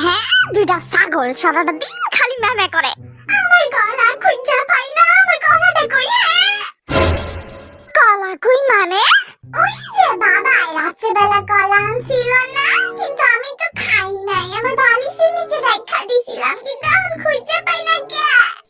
হ্যাঁ, দুইটা ছাগল সারাটা দিন খালি ম্যামে করে। আমার গলা খুঁজা পাই না, আমার গলাটা কই? কলা কই মানে? ওই যে বাবা রাত্রেবেলা কলা আনছিল না, কিন্তু আমি তো খাই নাই, আমার বালিশের নিচে রাখা দিছিলাম, কিন্তু এখন খুঁজে পাই না। কে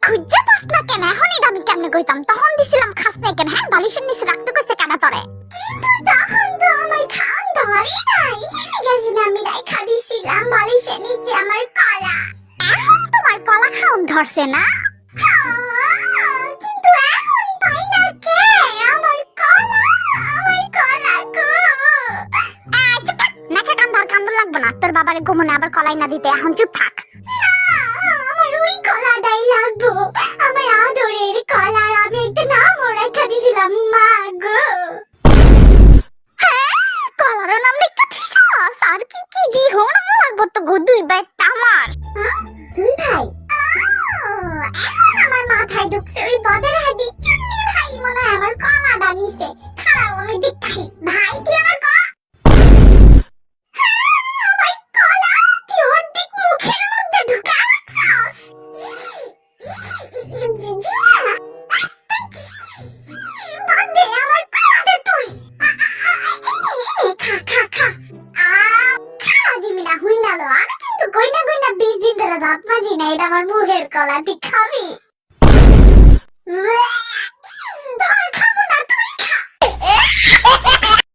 খুঁজে পাস না কেন? এখন এটা আমি কেমনে কইতাম? তখন দিছিলাম খাস নাই কেন? হ্যাঁ, বালিশের নিচে রাখতে কইছে কাটা তরে, কিন্তু তখন তো আমার খান ধরে নাই, হেলে গেছে না, আমি রাখা দিছিলাম বালিশের নিচে আমার কলা। এখন তোমার কলা খাওন ধরছে না? কিন্তু এখন পাই না। কে আমার কলা? আমার কলা গো! চুপ থাক, নাকে কান্দর লাগবে না, তোর বাবারে গোমনে আবার কলাই না দিতে, এখন চুপ থাক। না, আমার ওই কলাটাই লাগবো, আমার আদরের কলা, আমি একটা নামও রেখে দিয়েছিলাম, মা গো। হ্যাঁ, কলার নাম রেখে দিছস? আর কি কি জীবন লাগবো তো গো, দুই বেটা আমার। দুই ভাই? এখন আমার মাথায় ঢুকছে, ওই বদের হাড্ডি চুন্নি ভাই মনে হয় আমার কলাটা নিছে। খারাপ, আমি দেখতাছি। ভাই তুই আমার আমার কলা তুই অর্ধেক মুখের মধ্যে ঢুকা রাখছস। বাদে আমার কলাটা তুই খা খা খা। খা জিমিনা হুই নালো, আমি কিন্তু গইনা গইনা 20 দিন ধরে দাঁত মাজি না, এটা আমার মুখের কলা, তুই খাবি?